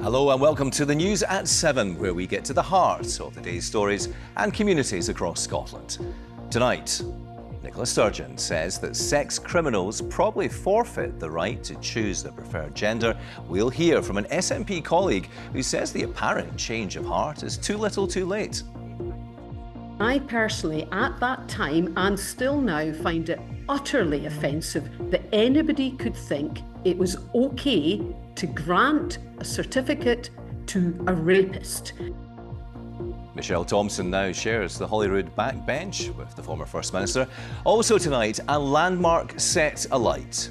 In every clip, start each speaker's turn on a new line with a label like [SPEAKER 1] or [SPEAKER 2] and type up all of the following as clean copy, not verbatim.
[SPEAKER 1] Hello and welcome to the News at 7, where we get to the heart of the day's stories and communities across Scotland. Tonight, Nicola Sturgeon says that sex criminals probably forfeit the right to choose their preferred gender. We'll hear from an SNP colleague who says the apparent change of heart is too little too late.
[SPEAKER 2] I personally, at that time and still now, find it utterly offensive that anybody could think it was okay to grant a certificate to a rapist.
[SPEAKER 1] Michelle Thompson now shares the Holyrood backbench with the former First Minister. Also tonight, a landmark set alight.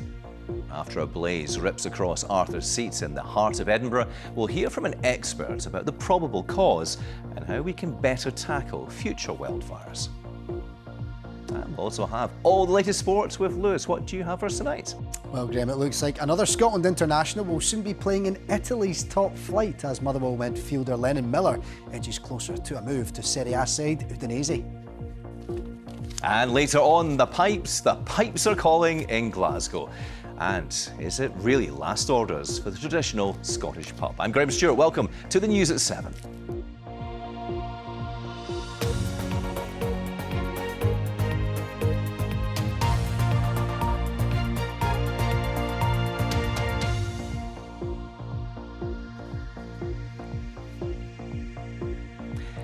[SPEAKER 1] After a blaze rips across Arthur's Seat in the heart of Edinburgh, we'll hear from an expert about the probable cause and how we can better tackle future wildfires. And we'll also have all the latest sports with Lewis. What do you have for us tonight?
[SPEAKER 3] Well, Graham, it looks like another Scotland international will soon be playing in Italy's top flight as Motherwell midfielder Lennon Miller edges closer to a move to Serie A side Udinese.
[SPEAKER 1] And later on, the pipes are calling in Glasgow. And is it really last orders for the traditional Scottish pub? I'm Graham Stewart. Welcome to the News at 7.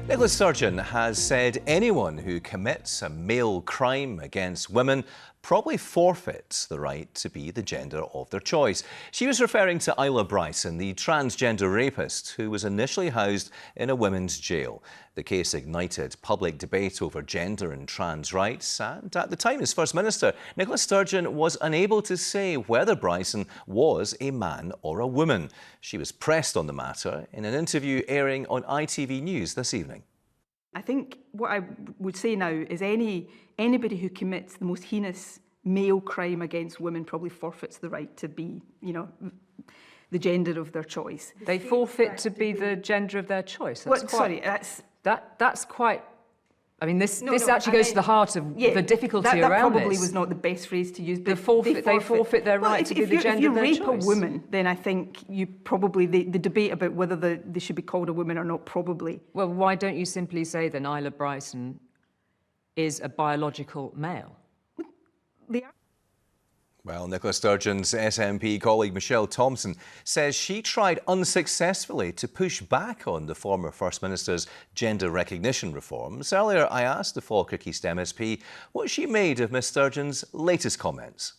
[SPEAKER 1] Nicola Sturgeon has said anyone who commits a male crime against women probably forfeits the right to be the gender of their choice. She was referring to Isla Bryson, the transgender rapist who was initially housed in a women's jail. The case ignited public debate over gender and trans rights, and at the time as First Minister, Nicola Sturgeon was unable to say whether Bryson was a man or a woman. She was pressed on the matter in an interview airing on ITV News this evening.
[SPEAKER 4] I think what I would say now is anybody who commits the most heinous male crime against women probably forfeits the right to be, the gender of their choice.
[SPEAKER 5] They forfeit to be the gender of their choice. That's quite. I mean, this actually goes to the heart of the difficulty
[SPEAKER 4] that
[SPEAKER 5] around
[SPEAKER 4] probably
[SPEAKER 5] this.
[SPEAKER 4] was not the best phrase to use.
[SPEAKER 5] They forfeit their right to be the gender of their choice.
[SPEAKER 4] If you rape a woman, then I think you probably, the debate about whether they should be called a woman or not probably.
[SPEAKER 5] Well, why don't you simply say then Isla Bryson is a biological male?
[SPEAKER 1] Well, Nicola Sturgeon's SNP colleague Michelle Thompson says she tried unsuccessfully to push back on the former First Minister's gender recognition reforms. Earlier, I asked the Falkirk East MSP what she made of Miss Sturgeon's latest comments.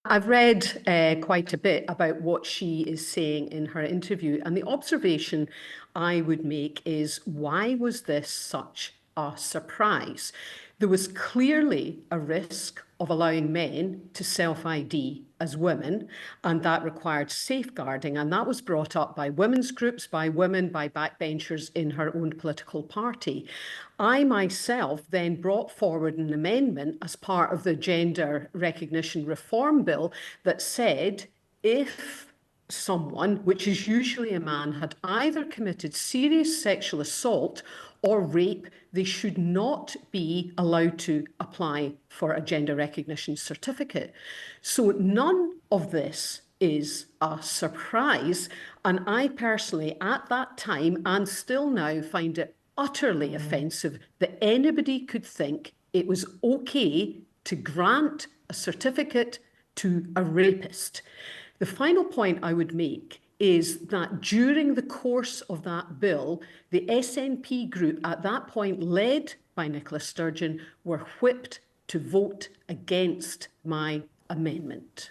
[SPEAKER 2] I've read quite a bit about what she is saying in her interview, and the observation I would make is, why was this such a surprise? There was clearly a risk of allowing men to self-ID as women, and that required safeguarding, and that was brought up by women's groups, by women, by backbenchers in her own political party. I myself then brought forward an amendment as part of the Gender Recognition Reform Bill that said if someone, which is usually a man, had either committed serious sexual assault or rape, they should not be allowed to apply for a gender recognition certificate. So none of this is a surprise. And I personally, at that time and still now, find it utterly offensive that anybody could think it was okay to grant a certificate to a rapist. The final point I would make is that during the course of that bill, the SNP group at that point, led by Nicola Sturgeon, were whipped to vote against my amendment.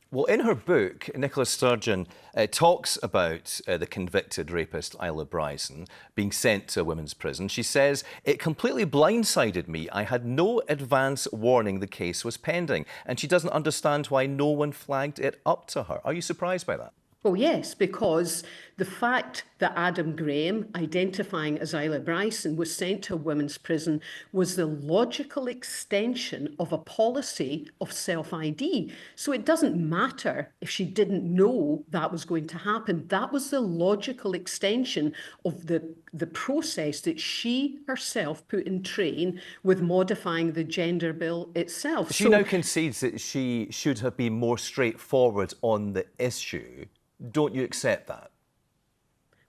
[SPEAKER 1] Well, in her book, Nicola Sturgeon talks about the convicted rapist Isla Bryson being sent to a women's prison. She says, "It completely blindsided me. I had no advance warning the case was pending." And she doesn't understand why no one flagged it up to her. Are you surprised by that?
[SPEAKER 2] Well, yes, because the fact that Adam Graham, identifying as Isla Bryson, was sent to a women's prison was the logical extension of a policy of self-ID. So it doesn't matter if she didn't know that was going to happen. That was the logical extension of the process that she herself put in train with modifying the gender bill itself.
[SPEAKER 1] She now concedes that she should have been more straightforward on the issue. Don't you accept that?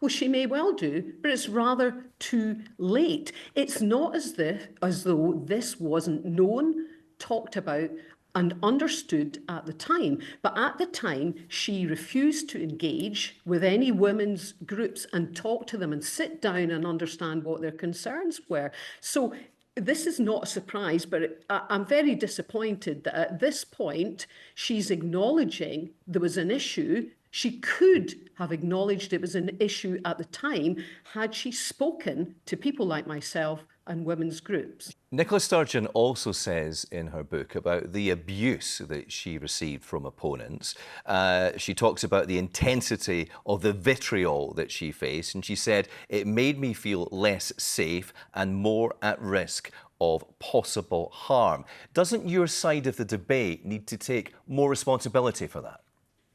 [SPEAKER 2] Well, she may well do, but it's rather too late. It's not as though this wasn't known, talked about, and understood at the time. But at the time, she refused to engage with any women's groups and talk to them and sit down and understand what their concerns were. So this is not a surprise, but I'm very disappointed that at this point, she's acknowledging there was an issue. She could have acknowledged it was an issue at the time had she spoken to people like myself and women's groups.
[SPEAKER 1] Nicola Sturgeon also says in her book about the abuse that she received from opponents. She talks about the intensity of the vitriol that she faced, and she said, "It made me feel less safe and more at risk of possible harm." Doesn't your side of the debate need to take more responsibility for that?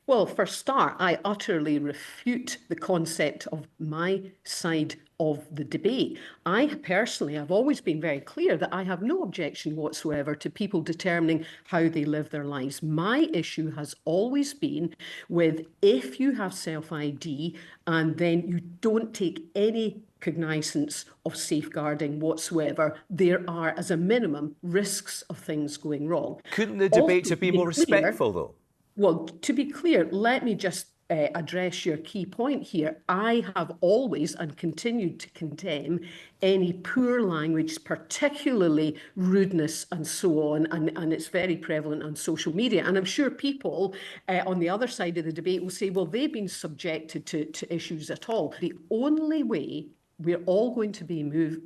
[SPEAKER 2] Well, for a start, I utterly refute the concept of my side of the debate. I personally have always been very clear that I have no objection whatsoever to people determining how they live their lives. My issue has always been with if you have self-ID and then you don't take any cognizance of safeguarding whatsoever, there are, as a minimum, risks of things going wrong.
[SPEAKER 1] Couldn't the debates have been more respectful, though?
[SPEAKER 2] Well, to be clear, let me just address your key point here. I have always and continued to condemn any poor language, particularly rudeness and so on, and it's very prevalent on social media. And I'm sure people on the other side of the debate will say, well, they've been subjected to issues at all. The only way we're all going to be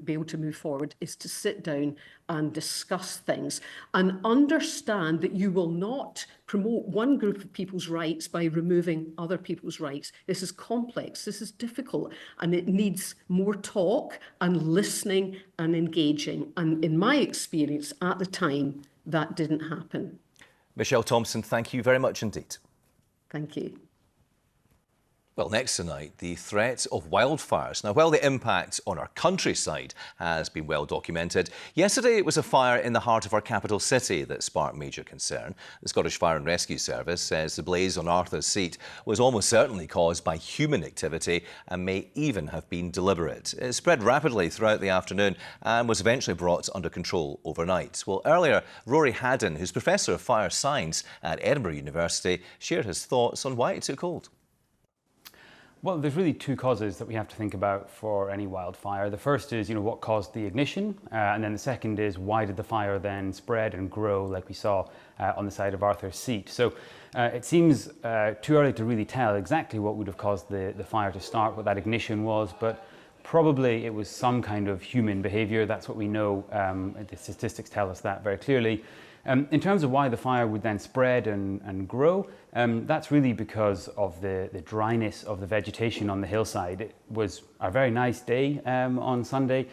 [SPEAKER 2] able to move forward is to sit down and discuss things and understand that you will not promote one group of people's rights by removing other people's rights. This is complex, this is difficult, and it needs more talk and listening and engaging. And in my experience at the time, that didn't happen.
[SPEAKER 1] Michelle Thompson, thank you very much indeed.
[SPEAKER 2] Thank you.
[SPEAKER 1] Well, next tonight, the threat of wildfires. Now, while the impact on our countryside has been well documented, yesterday it was a fire in the heart of our capital city that sparked major concern. The Scottish Fire and Rescue Service says the blaze on Arthur's Seat was almost certainly caused by human activity and may even have been deliberate. It spread rapidly throughout the afternoon and was eventually brought under control overnight. Well, earlier, Rory Haddon, who's Professor of Fire Science at Edinburgh University, shared his thoughts on why it took hold.
[SPEAKER 6] Well, there's really two causes that we have to think about for any wildfire. The first is, what caused the ignition, and then the second is why did the fire then spread and grow like we saw on the side of Arthur's Seat. So it seems too early to really tell exactly what would have caused the fire to start, what that ignition was, but probably it was some kind of human behaviour. That's what we know. The statistics tell us that very clearly. In terms of why the fire would then spread and grow, that's really because of the dryness of the vegetation on the hillside. It was a very nice day on Sunday.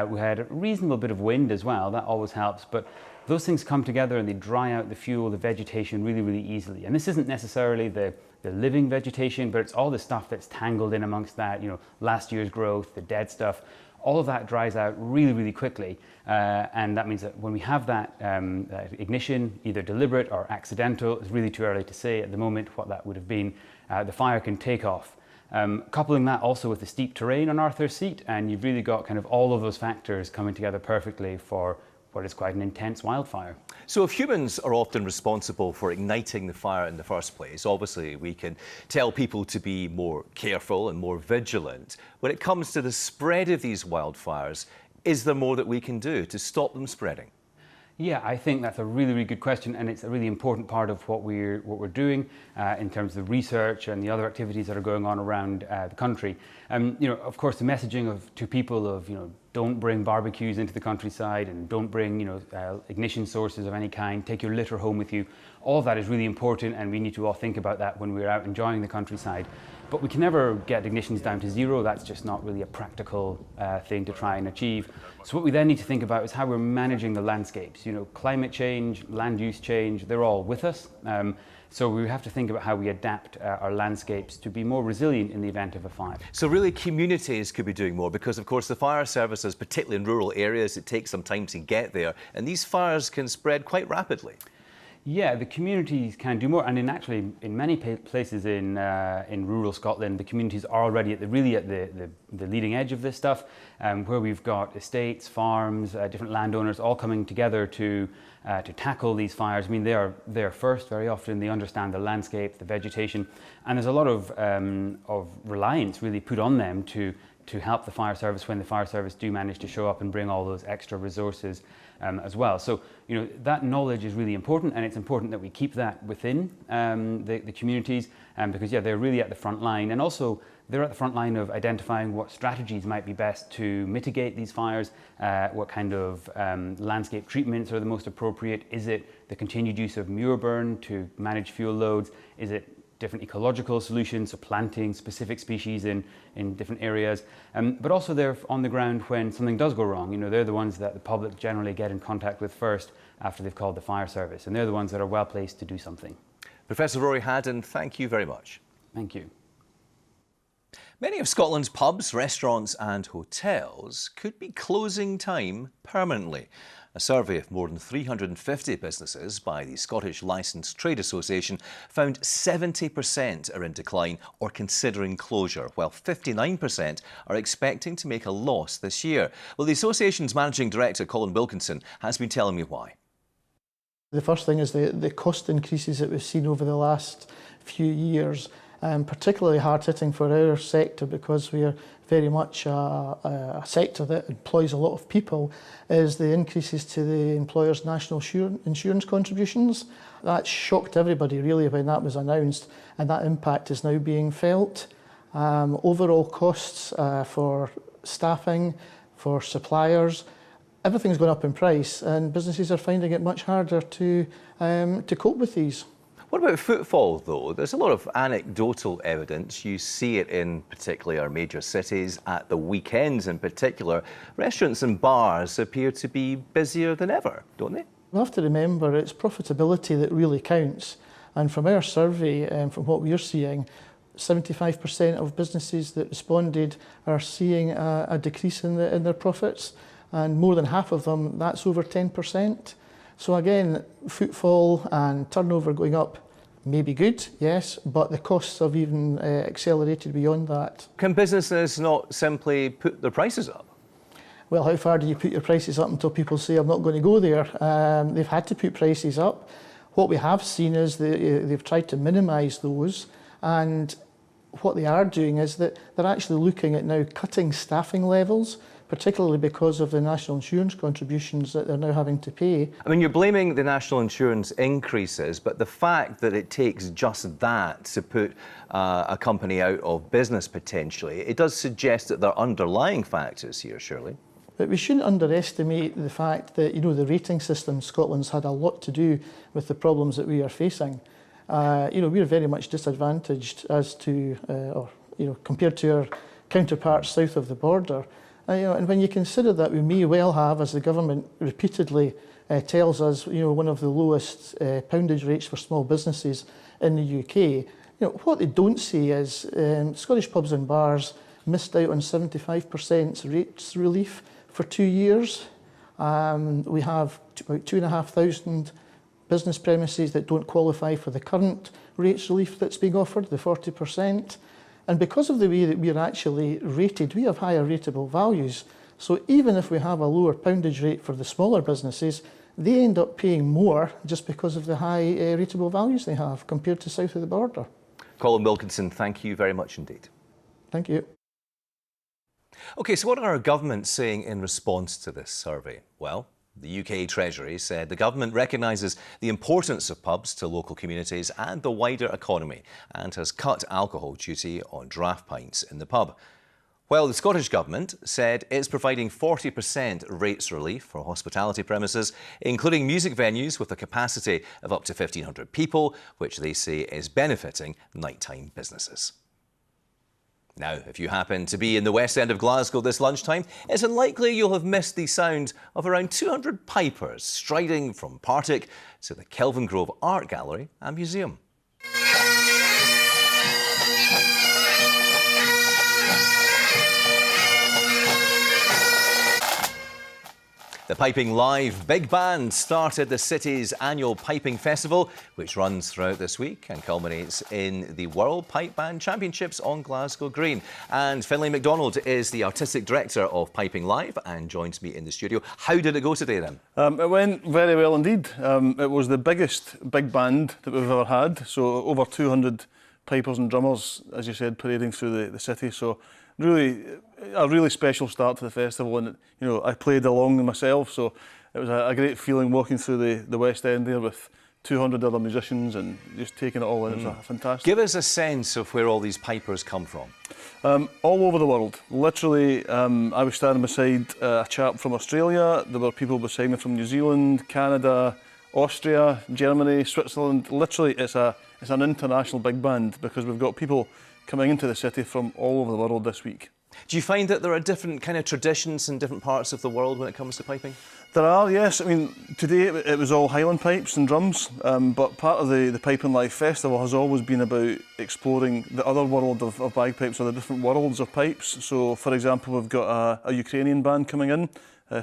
[SPEAKER 6] We had a reasonable bit of wind as well. That always helps. But those things come together and they dry out the fuel, the vegetation really, really easily. And this isn't necessarily the living vegetation, but it's all the stuff that's tangled in amongst that, last year's growth, the dead stuff. All of that dries out really, really quickly. And that means that when we have that ignition, either deliberate or accidental, it's really too early to say at the moment what that would have been. The fire can take off. Coupling that also with the steep terrain on Arthur's Seat, and you've really got kind of all of those factors coming together perfectly for what is quite an intense wildfire.
[SPEAKER 1] So if humans are often responsible for igniting the fire in the first place, obviously we can tell people to be more careful and more vigilant. When it comes to the spread of these wildfires, is there more that we can do to stop them spreading?
[SPEAKER 6] Yeah, I think that's a really, really good question, and it's a really important part of what we're doing in terms of the research and the other activities that are going on around the country. Of course, the messaging to people of don't bring barbecues into the countryside and don't bring ignition sources of any kind. Take your litter home with you. All of that is really important, and we need to all think about that when we're out enjoying the countryside. But we can never get ignitions down to zero. That's just not really a practical thing to try and achieve. So what we then need to think about is how we're managing the landscapes. Climate change, land use change, they're all with us. So we have to think about how we adapt our landscapes to be more resilient in the event of a fire.
[SPEAKER 1] So really communities could be doing more because, of course, the fire services, particularly in rural areas, it takes some time to get there. And these fires can spread quite rapidly.
[SPEAKER 6] Yeah, the communities can do more, and in many places in rural Scotland, the communities are already at the leading edge of this stuff, where we've got estates, farms, different landowners all coming together to tackle these fires. I mean, they are there first very often. They understand the landscape, the vegetation, and there's a lot of reliance really put on them to help the fire service when the fire service do manage to show up and bring all those extra resources as well. So, that knowledge is really important, and it's important that we keep that within the communities, because, they're really at the front line, and also they're at the front line of identifying what strategies might be best to mitigate these fires, what kind of landscape treatments are the most appropriate. Is it the continued use of muir burn to manage fuel loads? Is it different ecological solutions, so planting specific species in different areas, but also they're on the ground when something does go wrong. They're the ones that the public generally get in contact with first after they've called the fire service, and they're the ones that are well placed to do something.
[SPEAKER 1] Professor Rory Haddon, thank you very much.
[SPEAKER 6] Thank you.
[SPEAKER 1] Many of Scotland's pubs, restaurants and hotels could be closing time permanently. A survey of more than 350 businesses by the Scottish Licensed Trade Association found 70% are in decline or considering closure, while 59% are expecting to make a loss this year. Well, the association's managing director, Colin Wilkinson, has been telling me why.
[SPEAKER 7] The first thing is the cost increases that we've seen over the last few years, particularly hard-hitting for our sector because we are very much a sector that employs a lot of people, is the increases to the employer's national insurance contributions. That shocked everybody really when that was announced, and that impact is now being felt. Overall costs for staffing, for suppliers, everything's gone up in price, and businesses are finding it much harder to cope with these.
[SPEAKER 1] What about footfall, though? There's a lot of anecdotal evidence. You see it in particularly our major cities at the weekends in particular. Restaurants and bars appear to be busier than ever, don't they?
[SPEAKER 7] We have to remember it's profitability that really counts. And from our survey, from what we're seeing, 75% of businesses that responded are seeing a decrease in their profits. And more than half of them, that's over 10%. So again, footfall and turnover going up may be good, yes, but the costs have even accelerated beyond that.
[SPEAKER 1] Can businesses not simply put their prices up?
[SPEAKER 7] Well, how far do you put your prices up until people say, I'm not going to go there? They've had to put prices up. What we have seen is they've tried to minimise those, and what they are doing is that they're actually looking at now cutting staffing levels, particularly because of the national insurance contributions that they're now having to pay.
[SPEAKER 1] I mean, you're blaming the national insurance increases, but the fact that it takes just that to put a company out of business potentially, it does suggest that there are underlying factors here, surely.
[SPEAKER 7] But we shouldn't underestimate the fact that, the rating system in Scotland's had a lot to do with the problems that we are facing. We're very much disadvantaged as to, compared to our counterparts south of the border. And when you consider that we may well have, as the government repeatedly tells us, one of the lowest poundage rates for small businesses in the UK, what they don't see is Scottish pubs and bars missed out on 75% rates relief for 2 years. We have about 2,500 business premises that don't qualify for the current rates relief that's being offered, the 40%. And because of the way that we're actually rated, we have higher rateable values. So even if we have a lower poundage rate for the smaller businesses, they end up paying more just because of the high rateable values they have compared to south of the border.
[SPEAKER 1] Colin Wilkinson, thank you very much indeed.
[SPEAKER 7] Thank you.
[SPEAKER 1] OK, so what are our governments saying in response to this survey? Well, the UK Treasury said the government recognises the importance of pubs to local communities and the wider economy and has cut alcohol duty on draft pints in the pub. While the Scottish Government said it's providing 40% rates relief for hospitality premises, including music venues with a capacity of up to 1,500 people, which they say is benefiting nighttime businesses. Now, if you happen to be in the West End of Glasgow this lunchtime, it's unlikely you'll have missed the sound of around 200 pipers striding from Partick to the Kelvingrove Art Gallery and Museum. The Piping Live Big Band started the city's annual Piping Festival, which runs throughout this week and culminates in the World Pipe Band Championships on Glasgow Green. And Finlay MacDonald is the Artistic Director of Piping Live and joins me in the studio. How did it go today then?
[SPEAKER 8] It went very well indeed. It was the biggest big band that we've ever had, so over 200 pipers and drummers, as you said, parading through the city. So really, a really special start to the festival, and you know, I played along myself, so it was a great feeling walking through the West End there with 200 other musicians and just taking it all in. It was fantastic.
[SPEAKER 1] Give us a sense of where all these pipers come from.
[SPEAKER 8] All over the world. Literally, I was standing beside a chap from Australia. There were people beside me from New Zealand, Canada, Austria, Germany, Switzerland. Literally, it's an international big band because we've got people coming into the city from all over the world this week.
[SPEAKER 1] Do you find that there are different kind of traditions in different parts of the world when it comes to piping?
[SPEAKER 8] There are, yes. I mean, today it was all Highland pipes and drums, but part of the Piping Live Festival has always been about exploring the other world of bagpipes, or the different worlds of pipes. So, for example, we've got a Ukrainian band coming in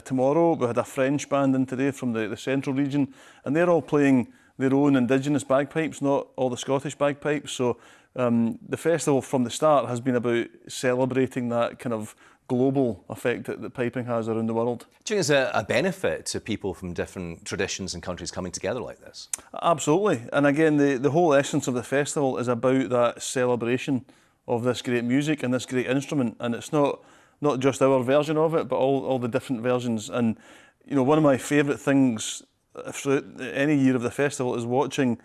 [SPEAKER 8] tomorrow. We had a French band in today from the central region, and they're all playing their own indigenous bagpipes, not all the Scottish bagpipes. So the festival from the start has been about celebrating that kind of global effect that piping has around the world.
[SPEAKER 1] Do you think there's a benefit to people from different traditions and countries coming together like this?
[SPEAKER 8] Absolutely. And again, the whole essence of the festival is about that celebration of this great music and this great instrument. And it's not just our version of it, but all the different versions. And you know, one of my favourite things throughout any year of the festival is watching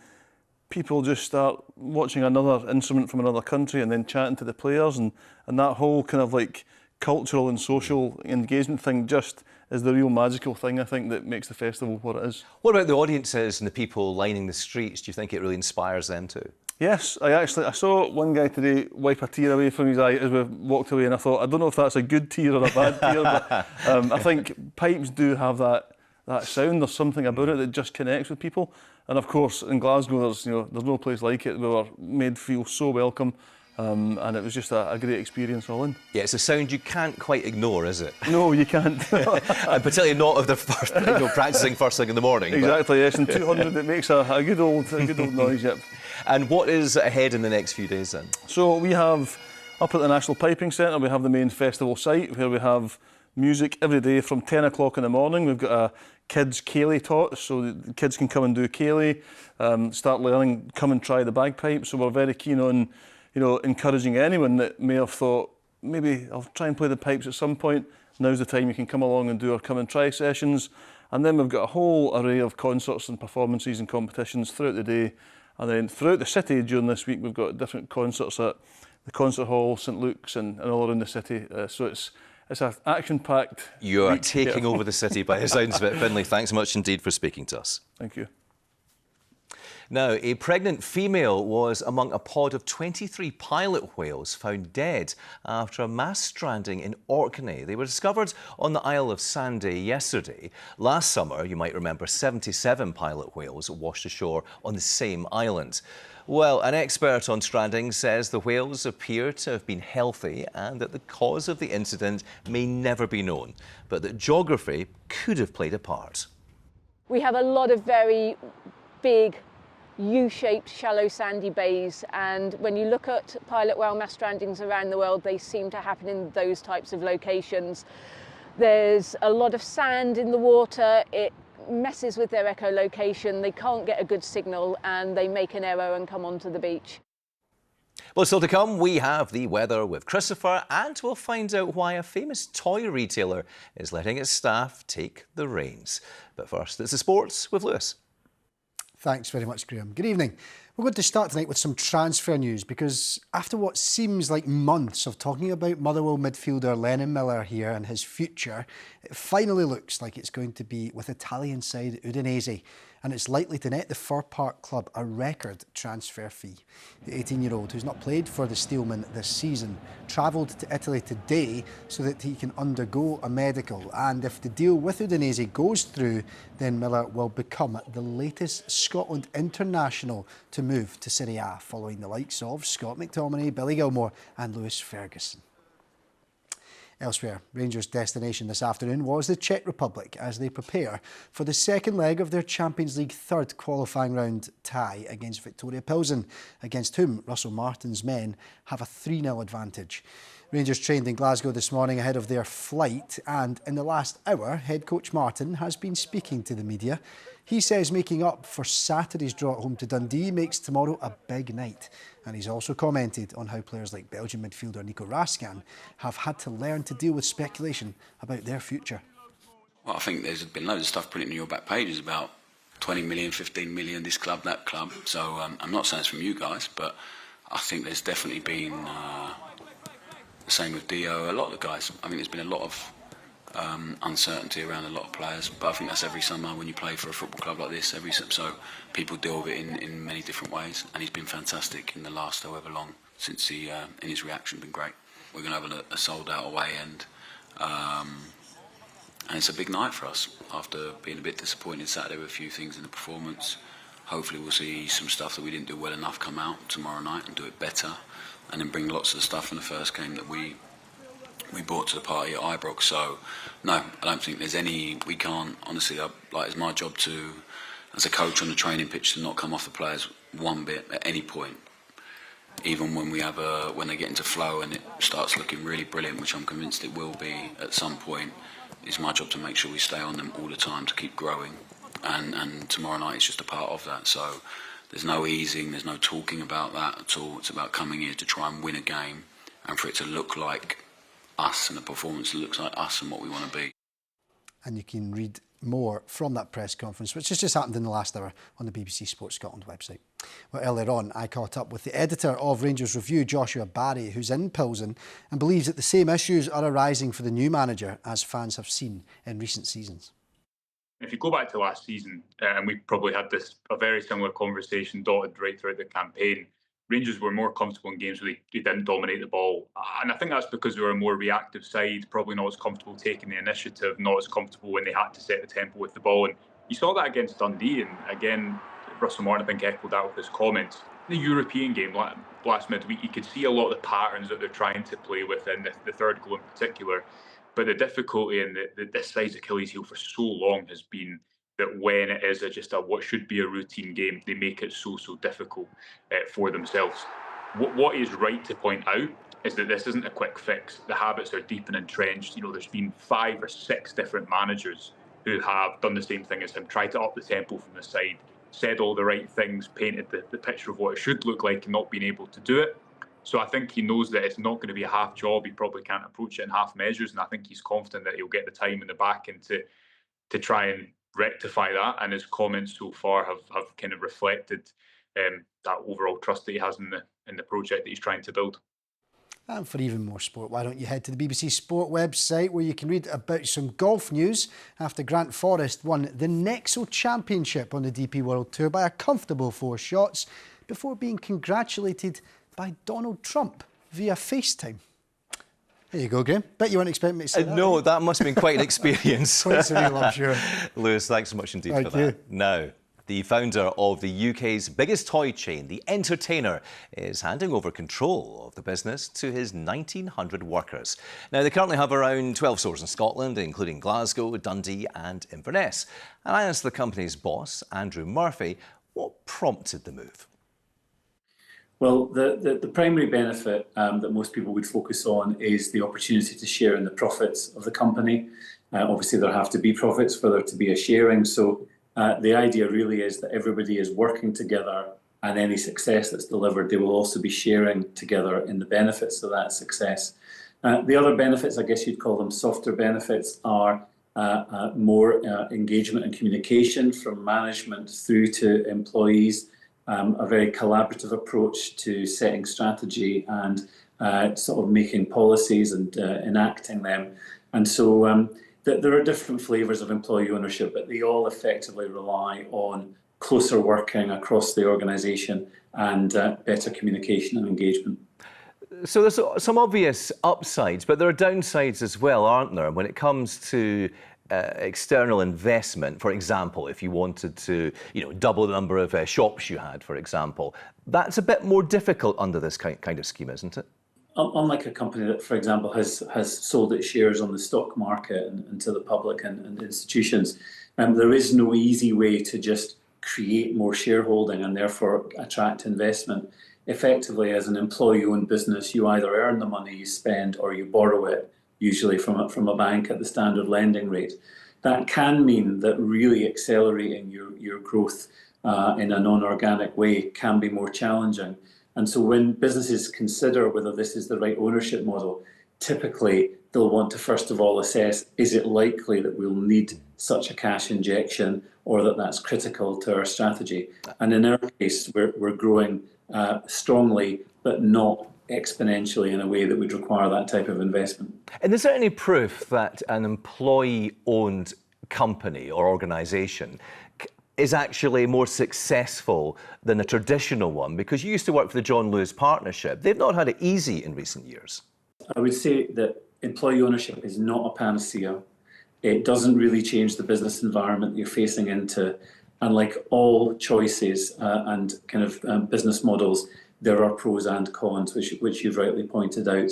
[SPEAKER 8] people just start watching another instrument from another country and then chatting to the players, and that whole kind of like cultural and social engagement thing just is the real magical thing, I think, that makes the festival what it is.
[SPEAKER 1] What about the audiences and the people lining the streets? Do you think it really inspires them too?
[SPEAKER 8] Yes, I saw one guy today wipe a tear away from his eye as we walked away, and I thought, I don't know if that's a good tear or a bad tear, but I think pipes do have that sound. There's something about it that just connects with people. And of course, in Glasgow, there's no place like it. We were made feel so welcome, and it was just a great experience all in. Yeah, it's a sound you can't quite ignore, is it? No, you can't. And particularly not if they're practising first thing in the morning. Exactly, yes. And 200, it makes a good old noise, yep. And what is ahead in the next few days then? So we have, up at the National Piping Centre, we have the main festival site where we have music every day from 10 o'clock in the morning. We've got a kids' ceilidh taught, so the kids can come and do ceilidh, start learning, come and try the bagpipe. So we're very keen on, encouraging anyone that may have thought, maybe I'll try and play the pipes at some point. Now's the time you can come along and do our come and try sessions. And then we've got a whole array of concerts and performances and competitions throughout the day. And then throughout the city during this week, we've got different concerts at the Concert Hall, St Luke's, and all around the city. So it's an action-packed You are taking over the city by the sounds of it. Finlay, thanks so much indeed for speaking to us. Thank you. Now, a pregnant female was among a pod of 23 pilot whales found dead after a mass stranding in Orkney. They were discovered on the Isle of Sandy yesterday. Last summer, you might remember, 77 pilot whales washed ashore on the same island. Well, an expert on stranding says the whales appear to have been healthy and that the cause of the incident may never be known, but that geography could have played a part.
[SPEAKER 9] We have a lot of very big U-shaped shallow sandy bays, and when you look at pilot whale mass strandings around the world, they seem to happen in those types of locations. There's a lot of sand in the water, it messes with their echolocation, they can't get a good signal and they make an error and come onto the beach.
[SPEAKER 1] Well, still to come, we have the weather with Christopher, and we'll find out why a famous toy retailer is letting its staff take the reins. But first, it's the sports with Lewis.
[SPEAKER 3] Thanks very much, Graham. Good evening. We're going to start tonight with some transfer news, because after what seems like months of talking about Motherwell midfielder Lennon Miller here and his future, it finally looks like it's going to be with Italian side Udinese, and it's likely to net the Fir Park club a record transfer fee. The 18-year-old, who's not played for the Steelmen this season, travelled to Italy today so that he can undergo a medical, and if the deal with Udinese goes through, then Miller will become the latest Scotland international to move to Serie A, following the likes of Scott McTominay, Billy Gilmore and Lewis Ferguson. Elsewhere, Rangers' destination this afternoon was the Czech Republic as they prepare for the second leg of their Champions League third qualifying round tie against Victoria Pilsen, against whom Russell Martin's men have a 3-0 advantage. Rangers trained in Glasgow this morning ahead of their flight, and in the last hour, head coach Martin has been speaking to the media. He says making up for Saturday's draw at home to Dundee makes tomorrow a big night. And he's also commented on how players like Belgian midfielder Nico Raskan have had to learn to deal with speculation about their future.
[SPEAKER 10] Well, I think there's been loads of stuff printed in your back pages about 20 million, 15 million, this club, that club. So I'm not saying it's from you guys, but I think there's definitely been the same with Dio, a lot of the guys. I think there's been a lot of uncertainty around a lot of players, but I think that's every summer when you play for a football club like this. So people deal with it in many different ways, and he's been fantastic in the last however long since he in his reaction been great. We're going to have a sold out away end, and it's a big night for us after being a bit disappointed Saturday with a few things in the performance. Hopefully we'll see some stuff that we didn't do well enough come out tomorrow night and do it better, and then bring lots of the stuff from the first game that we brought to the party at Ibrox. So no, I don't think there's any, we can't, honestly, it's my job to, as a coach on the training pitch, to not come off the players one bit at any point. Even when when they get into flow and it starts looking really brilliant, which I'm convinced it will be at some point, it's my job to make sure we stay on them all the time to keep growing. And tomorrow night is just a part of that. So there's no easing, there's no talking about that at all. It's about coming here to try and win a game and for it to look like us and the performance that looks like us and what we want to be.
[SPEAKER 3] And you can read more from that press conference, which has just happened in the last hour on the BBC Sports Scotland website. Well, earlier on, I caught up with the editor of Rangers Review, Joshua Barry, who's in Pilsen and believes that the same issues are arising for the new manager, as fans have seen in recent seasons.
[SPEAKER 11] If you go back to last season, and we probably had a very similar conversation dotted right throughout the campaign, Rangers were more comfortable in games where they didn't dominate the ball. And I think that's because they were a more reactive side, probably not as comfortable taking the initiative, not as comfortable when they had to set the tempo with the ball. And you saw that against Dundee. And again, Russell Martin, I think, echoed that with his comments. The European game last midweek, you could see a lot of the patterns that they're trying to play within the third goal in particular. But the difficulty in this side's Achilles heel for so long has been that when it is just what should be a routine game, they make it so difficult for themselves. What is right to point out is that this isn't a quick fix. The habits are deep and entrenched. There's been 5 or 6 different managers who have done the same thing as him, tried to up the tempo from the side, said all the right things, painted the picture of what it should look like and not being able to do it. So I think he knows that it's not going to be a half job. He probably can't approach it in half measures, and I think he's confident that he'll get the time in the back end to try and rectify that, and his comments so far have kind of reflected that overall trust that he has in the project that he's trying to build.
[SPEAKER 3] And for even more sport, why don't you head to the BBC Sport website, where you can read about some golf news after Grant Forrest won the Nexo Championship on the DP World Tour by a comfortable 4 shots before being congratulated by Donald Trump via FaceTime. There you go, Graham. Bet you weren't expecting me to say that.
[SPEAKER 1] No, that must have been quite an experience.
[SPEAKER 3] Quite surreal, I'm sure.
[SPEAKER 1] Lewis, thanks so much indeed
[SPEAKER 3] Thank
[SPEAKER 1] for that. Now, the founder of the UK's biggest toy chain, The Entertainer, is handing over control of the business to his 1,900 workers. Now, they currently have around 12 stores in Scotland, including Glasgow, Dundee and Inverness. And I asked the company's boss, Andrew Murphy, what prompted the move.
[SPEAKER 12] Well, the primary benefit that most people would focus on is the opportunity to share in the profits of the company. Obviously, there have to be profits for there to be a sharing. So the idea really is that everybody is working together, and any success that's delivered, they will also be sharing together in the benefits of that success. The other benefits, I guess you'd call them softer benefits, are more engagement and communication from management through to employees. A very collaborative approach to setting strategy and sort of making policies and enacting them. And so there are different flavours of employee ownership, but they all effectively rely on closer working across the organisation and better communication and engagement.
[SPEAKER 1] So there's some obvious upsides, but there are downsides as well, aren't there, when it comes to external investment? For example, if you wanted to, double the number of shops you had, for example, that's a bit more difficult under this kind of scheme, isn't it?
[SPEAKER 12] unlike a company that, for example, has sold its shares on the stock market and to the public and institutions, there is no easy way to just create more shareholding and therefore attract investment. Effectively, as an employee-owned business, you either earn the money you spend or you borrow it, usually from a bank at the standard lending rate. That can mean that really accelerating your growth in a non-organic way can be more challenging. And so when businesses consider whether this is the right ownership model, typically they'll want to first of all assess, is it likely that we'll need such a cash injection or that that's critical to our strategy? And in our case, we're growing strongly, but not exponentially in a way that would require that type of investment.
[SPEAKER 1] And is there any proof that an employee-owned company or organisation is actually more successful than a traditional one? Because you used to work for the John Lewis Partnership. They've not had it easy in recent years.
[SPEAKER 12] I would say that employee ownership is not a panacea. It doesn't really change the business environment you're facing into. And like all choices and kind of business models, there are pros and cons, which you've rightly pointed out.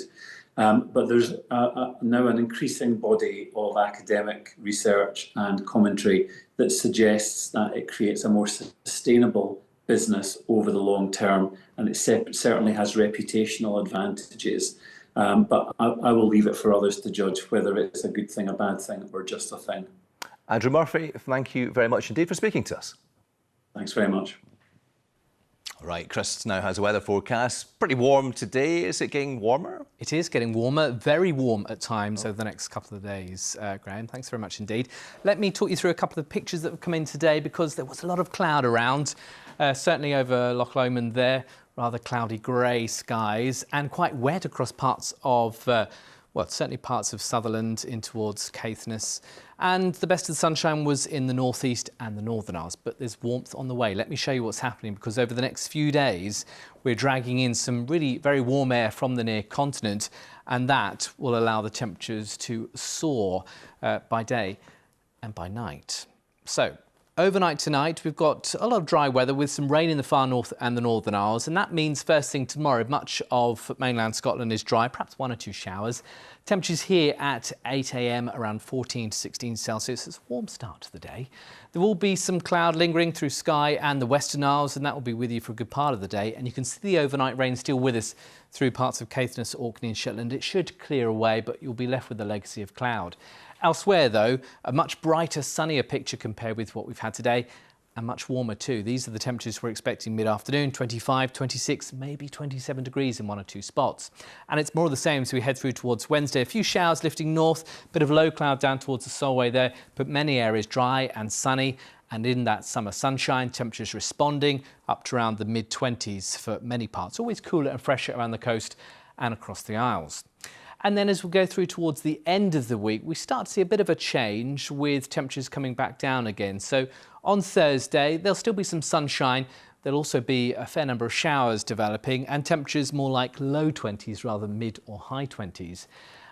[SPEAKER 12] But there's now an increasing body of academic research and commentary that suggests that it creates a more sustainable business over the long term, and it certainly has reputational advantages. But I will leave it for others to judge whether it's a good thing, a bad thing, or just a thing.
[SPEAKER 1] Andrew Murphy, thank you very much indeed for speaking to us.
[SPEAKER 12] Thanks very much.
[SPEAKER 1] All right, Chris now has a weather forecast. Pretty warm today. Is it getting warmer?
[SPEAKER 13] It is getting warmer, very warm at times over the next couple of days. Graham, thanks very much indeed. Let me talk you through a couple of pictures that have come in today because there was a lot of cloud around, certainly over Loch Lomond there, rather cloudy grey skies and quite wet across parts of well, certainly parts of Sutherland in towards Caithness. And the best of the sunshine was in the northeast and the Northern Isles, but there's warmth on the way. Let me show you what's happening, because over the next few days, we're dragging in some really very warm air from the near continent, and that will allow the temperatures to soar by day and by night. So, overnight tonight, we've got a lot of dry weather with some rain in the far north and the Northern Isles, and that means first thing tomorrow, much of mainland Scotland is dry, perhaps 1 or 2 showers. Temperatures here at 8 a.m. around 14 to 16 Celsius. It's a warm start to the day. There will be some cloud lingering through Skye and the Western Isles, and that will be with you for a good part of the day. And you can see the overnight rain still with us through parts of Caithness, Orkney and Shetland. It should clear away, but you'll be left with the legacy of cloud. Elsewhere, though, a much brighter, sunnier picture compared with what we've had today, and much warmer too. These are the temperatures we're expecting mid-afternoon, 25, 26, maybe 27 degrees in 1 or 2 spots. And it's more of the same as we head through towards Wednesday. A few showers lifting north, bit of low cloud down towards the Solway there, but many areas dry and sunny. And in that summer sunshine, temperatures responding up to around the mid-20s for many parts. Always cooler and fresher around the coast and across the Isles. And then as we go through towards the end of the week, we start to see a bit of a change with temperatures coming back down again. So on Thursday, there'll still be some sunshine. There'll also be a fair number of showers developing and temperatures more like low 20s rather than mid or high 20s.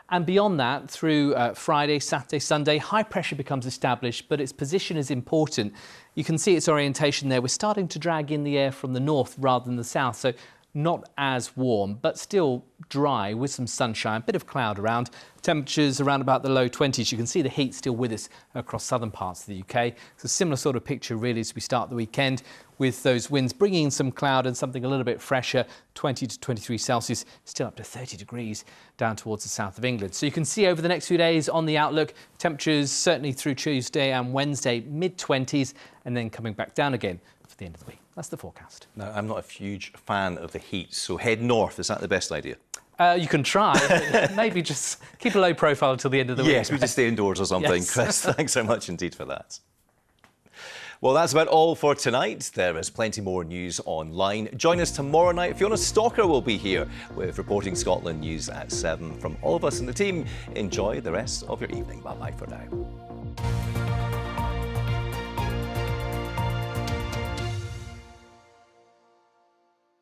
[SPEAKER 13] And beyond that, through Friday, Saturday, Sunday, high pressure becomes established, but its position is important. You can see its orientation there. We're starting to drag in the air from the north rather than the south. So not as warm, but still dry with some sunshine, a bit of cloud around. Temperatures around about the low 20s. You can see the heat still with us across southern parts of the UK. It's a similar sort of picture really as we start the weekend, with those winds bringing in some cloud and something a little bit fresher, 20 to 23 Celsius, still up to 30 degrees down towards the south of England. So you can see over the next few days on the outlook, temperatures certainly through Tuesday and Wednesday, mid-20s, and then coming back down again for the end of the week. That's the forecast.
[SPEAKER 1] Now, I'm not a huge fan of the heat, so head north. Is that the best idea?
[SPEAKER 13] You can try, but maybe just keep a low profile until the end of the week.
[SPEAKER 1] Yes, we just stay indoors or something. Yes. Chris, thanks so much indeed for that. Well, that's about all for tonight. There is plenty more news online. Join us tomorrow night. Fiona Stalker will be here with Reporting Scotland News at 7. From all of us in the team, enjoy the rest of your evening. Bye-bye for now.